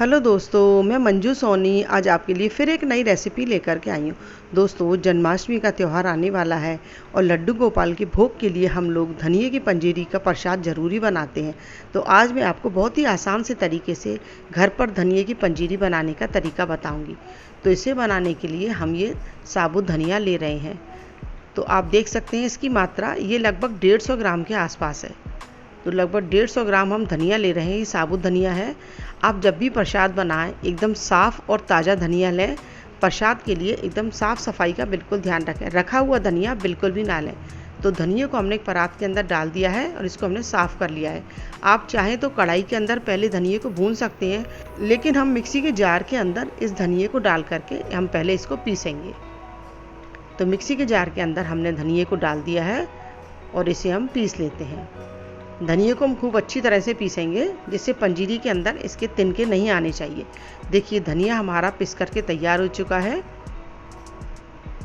Hello दोस्तों, मैं मंजू सोनी आज आपके लिए फिर एक नई रेसिपी लेकर के आई हूँ। दोस्तों, जन्माष्टमी का त्यौहार आने वाला है और लड्डू गोपाल के भोग के लिए हम लोग धनिये की पंजीरी का प्रसाद ज़रूरी बनाते हैं। तो आज मैं आपको बहुत ही आसान से तरीके से घर पर धनिये की पंजीरी बनाने का तरीका बताऊँगी। तो इसे बनाने के लिए हम ये साबुत धनिया ले रहे हैं। तो आप देख सकते हैं इसकी मात्रा ये लगभग 150 ग्राम के आसपास है। तो लगभग 150 ग्राम हम धनिया ले रहे हैं। ये साबुत धनिया है। आप जब भी प्रसाद बनाएं एकदम साफ़ और ताज़ा धनिया लें। प्रसाद के लिए एकदम साफ़ सफाई का बिल्कुल ध्यान रखें। रखा हुआ धनिया बिल्कुल भी ना लें। तो धनिया को हमने एक परात के अंदर डाल दिया है और इसको हमने साफ़ कर लिया है। आप चाहें तो कढ़ाई के अंदर पहले धनिये को भून सकते हैं, लेकिन हम मिक्सी के जार के अंदर इस धनिये को डाल करके हम पहले इसको पीसेंगे। तो मिक्सी के जार के अंदर हमने धनिये को डाल दिया है और इसे हम पीस लेते हैं। धनिये को हम खूब अच्छी तरह से पीसेंगे, जिससे पंजीरी के अंदर इसके तिनके नहीं आने चाहिए। देखिए, धनिया हमारा पीस करके तैयार हो चुका है।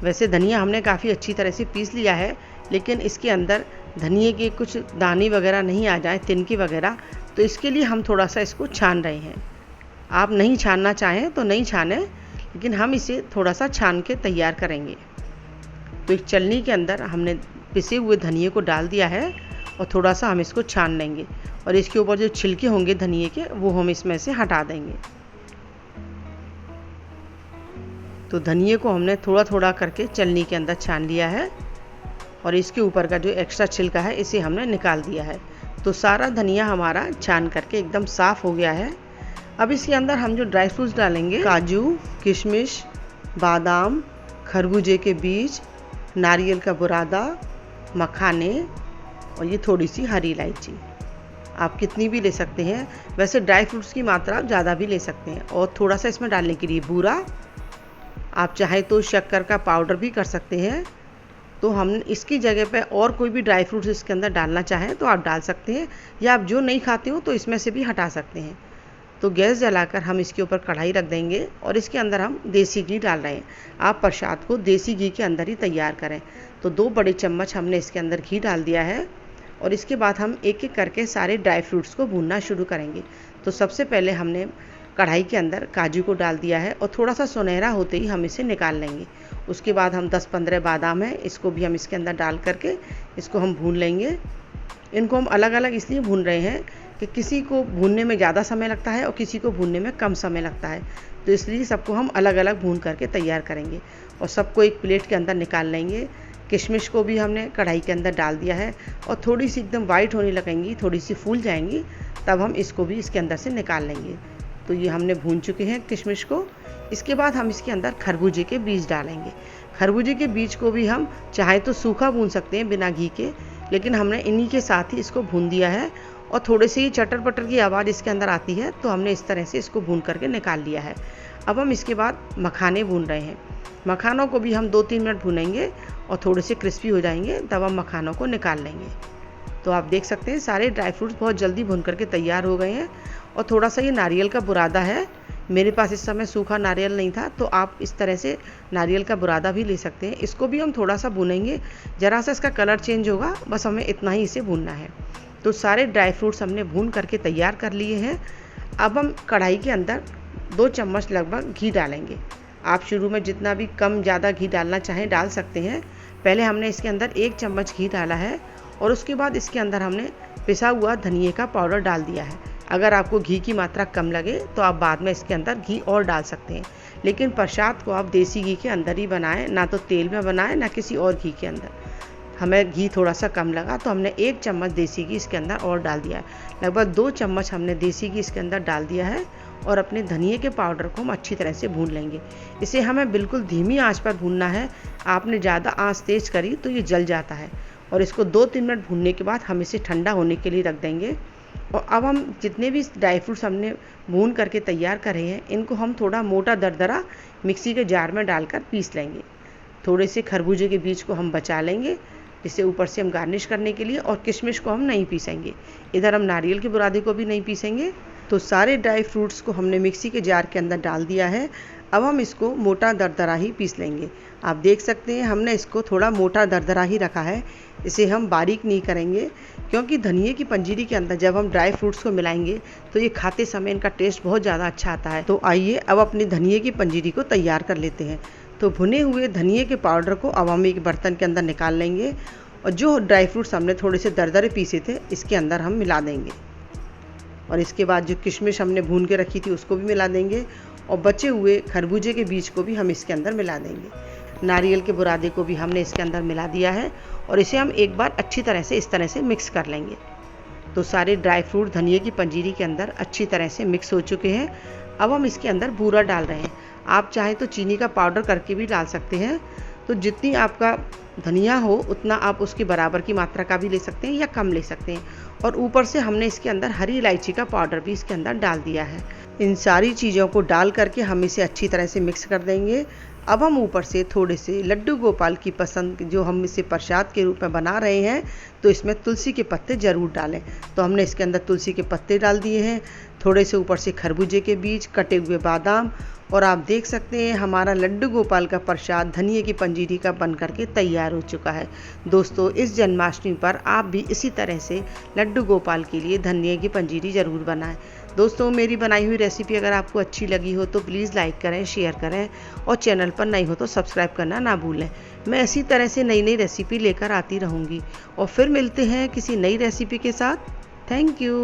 वैसे धनिया हमने काफ़ी अच्छी तरह से पीस लिया है, लेकिन इसके अंदर धनिये के कुछ दाने वगैरह नहीं आ जाए, तिनके वगैरह, तो इसके लिए हम थोड़ा सा इसको छान रहे हैं। आप नहीं छानना चाहें तो नहीं छानें, लेकिन हम इसे थोड़ा सा छान के तैयार करेंगे। तो एक चलनी के अंदर हमने पिसे हुए धनिये को डाल दिया है और थोड़ा सा हम इसको छान लेंगे और इसके ऊपर जो छिलके होंगे धनिये के वो हम इसमें से हटा देंगे। तो धनिये को हमने थोड़ा थोड़ा करके चलनी के अंदर छान लिया है और इसके ऊपर का जो एक्स्ट्रा छिलका है इसे हमने निकाल दिया है। तो सारा धनिया हमारा छान करके एकदम साफ़ हो गया है। अब इसके अंदर हम जो ड्राई फ्रूट्स डालेंगे, काजू, किशमिश, बादाम, खरबूजे के बीज, नारियल का बुरादा, मखाने और ये थोड़ी सी हरी इलायची। आप कितनी भी ले सकते हैं। वैसे ड्राई फ्रूट्स की मात्रा आप ज़्यादा भी ले सकते हैं। और थोड़ा सा इसमें डालने के लिए बूरा, आप चाहे तो शक्कर का पाउडर भी कर सकते हैं। तो हम इसकी जगह पे और कोई भी ड्राई फ्रूट्स इसके अंदर डालना चाहें तो आप डाल सकते हैं, या आप जो नहीं खाते हो तो इसमें से भी हटा सकते हैं। तो गैस जलाकर हम इसके ऊपर कढ़ाई रख देंगे और इसके अंदर हम देसी घी डाल रहे हैं। आप प्रसाद को देसी घी के अंदर ही तैयार करें। तो 2 बड़े चम्मच हमने इसके अंदर घी डाल दिया है और इसके बाद हम एक एक करके सारे ड्राई फ्रूट्स को भूनना शुरू करेंगे। तो सबसे पहले हमने कढ़ाई के अंदर काजू को डाल दिया है और थोड़ा सा सुनहरा होते ही हम इसे निकाल लेंगे। उसके बाद हम 10-15 बादाम है, इसको भी हम इसके अंदर डाल करके इसको हम भून लेंगे। इनको हम अलग अलग इसलिए भून रहे हैं कि किसी को भूनने में ज़्यादा समय लगता है और किसी को भूनने में कम समय लगता है। तो इसलिए सबको हम अलग अलग भून करके तैयार करेंगे और सबको एक प्लेट के अंदर निकाल लेंगे। किशमिश को भी हमने कढ़ाई के अंदर डाल दिया है और थोड़ी सी एकदम वाइट होने लगेंगी, थोड़ी सी फूल जाएंगी, तब हम इसको भी इसके अंदर से निकाल लेंगे। तो ये हमने भून चुके हैं किशमिश को। इसके बाद हम इसके अंदर खरबूजे के बीज डालेंगे। खरबूजे के बीज को भी हम चाहे तो सूखा भून सकते हैं बिना घी के, लेकिन हमने इन्हीं के साथ ही इसको भून दिया है और थोड़े से ही चटर पटर की आवाज़ इसके अंदर आती है, तो हमने इस तरह से इसको भून करके निकाल लिया है। अब हम इसके बाद मखाने भून रहे हैं। मखानों को भी हम 2-3 मिनट भूनेंगे और थोड़े से क्रिस्पी हो जाएंगे, तब हम मखानों को निकाल लेंगे। तो आप देख सकते हैं सारे ड्राई फ्रूट्स बहुत जल्दी भून करके तैयार हो गए हैं। और थोड़ा सा ये नारियल का बुरादा है। मेरे पास इस समय सूखा नारियल नहीं था, तो आप इस तरह से नारियल का बुरादा भी ले सकते हैं। इसको भी हम थोड़ा सा भूनेंगे, ज़रा सा इसका कलर चेंज होगा, बस हमें इतना ही इसे भूनना है। तो सारे ड्राई फ्रूट्स हमने भून करके तैयार कर लिए हैं। अब हम कढ़ाई के अंदर 2 चम्मच लगभग घी डालेंगे। आप शुरू में जितना भी कम ज़्यादा घी डालना चाहें डाल सकते हैं। पहले हमने इसके अंदर 1 चम्मच घी डाला है और उसके बाद इसके अंदर हमने पिसा हुआ धनिये का पाउडर डाल दिया है। अगर आपको घी की मात्रा कम लगे तो आप बाद में इसके अंदर घी और डाल सकते हैं, लेकिन प्रसाद को आप देसी घी के अंदर ही बनाएं, ना तो तेल में बनाएं ना किसी और घी के अंदर। हमें घी थोड़ा सा कम लगा तो हमने 1 चम्मच देसी घी इसके अंदर और डाल दिया है। लगभग 2 चम्मच हमने देसी घी इसके अंदर डाल दिया है और अपने धनिये के पाउडर को हम अच्छी तरह से भून लेंगे। इसे हमें बिल्कुल धीमी आंच पर भूनना है। आपने ज़्यादा आंच तेज़ करी तो ये जल जाता है। और इसको 2-3 मिनट भूनने के बाद हम इसे ठंडा होने के लिए रख देंगे। और अब हम जितने भी ड्राई फ्रूट्स हमने भून करके तैयार करे हैं, इनको हम थोड़ा मोटा दरदरा मिक्सी के जार में डालकर पीस लेंगे। थोड़े से खरबूजे के बीज को हम बचा लेंगे, जिसे ऊपर से हम गार्निश करने के लिए, और किशमिश को हम नहीं पीसेंगे। इधर हम नारियल के बुरादे को भी नहीं पीसेंगे। तो सारे ड्राई फ्रूट्स को हमने मिक्सी के जार के अंदर डाल दिया है। अब हम इसको मोटा दरदरा ही पीस लेंगे। आप देख सकते हैं हमने इसको थोड़ा मोटा दरदरा ही रखा है, इसे हम बारीक नहीं करेंगे, क्योंकि धनिये की पंजीरी के अंदर जब हम ड्राई फ्रूट्स को मिलाएंगे तो ये खाते समय इनका टेस्ट बहुत ज़्यादा अच्छा आता है। तो आइए अब अपनी धनिये की पंजीरी को तैयार कर लेते हैं। तो भुने हुए धनिये के पाउडर को अब हम एक बर्तन के अंदर निकाल लेंगे और जो ड्राई फ्रूट्स हमने थोड़े से दरदरे पीसे थे इसके अंदर हम मिला देंगे। और इसके बाद जो किशमिश हमने भून के रखी थी उसको भी मिला देंगे और बचे हुए खरबूजे के बीज को भी हम इसके अंदर मिला देंगे। नारियल के बुरादे को भी हमने इसके अंदर मिला दिया है और इसे हम एक बार अच्छी तरह से इस तरह से मिक्स कर लेंगे। तो सारे ड्राई फ्रूट धनिये की पंजीरी के अंदर अच्छी तरह से मिक्स हो चुके हैं। अब हम इसके अंदर बूरा डाल रहे हैं। आप चाहें तो चीनी का पाउडर करके भी डाल सकते हैं। तो जितनी आपका धनिया हो उतना आप उसके बराबर की मात्रा का भी ले सकते हैं या कम ले सकते हैं। और ऊपर से हमने इसके अंदर हरी इलायची का पाउडर भी इसके अंदर डाल दिया है। इन सारी चीज़ों को डाल करके हम इसे अच्छी तरह से मिक्स कर देंगे। अब हम ऊपर से थोड़े से लड्डू गोपाल की पसंद जो हम इसे प्रसाद के रूप में बना रहे हैं तो इसमें तुलसी के पत्ते ज़रूर डालें। तो हमने इसके अंदर तुलसी के पत्ते डाल दिए हैं, थोड़े से ऊपर से खरबूजे के बीज, कटे हुए बादाम, और आप देख सकते हैं हमारा लड्डू गोपाल का प्रसाद धनिये की पंजीरी का बन करके तैयार हो चुका है। दोस्तों, इस जन्माष्टमी पर आप भी इसी तरह से लड्डू गोपाल के लिए धनिये की पंजीरी ज़रूर बनाएं। दोस्तों, मेरी बनाई हुई रेसिपी अगर आपको अच्छी लगी हो तो प्लीज़ लाइक करें, शेयर करें और चैनल पर नई हो तो सब्सक्राइब करना ना भूलें। मैं इसी तरह से नई नई रेसिपी लेकर आती रहूँगी और फिर मिलते हैं किसी नई रेसिपी के साथ। Thank you.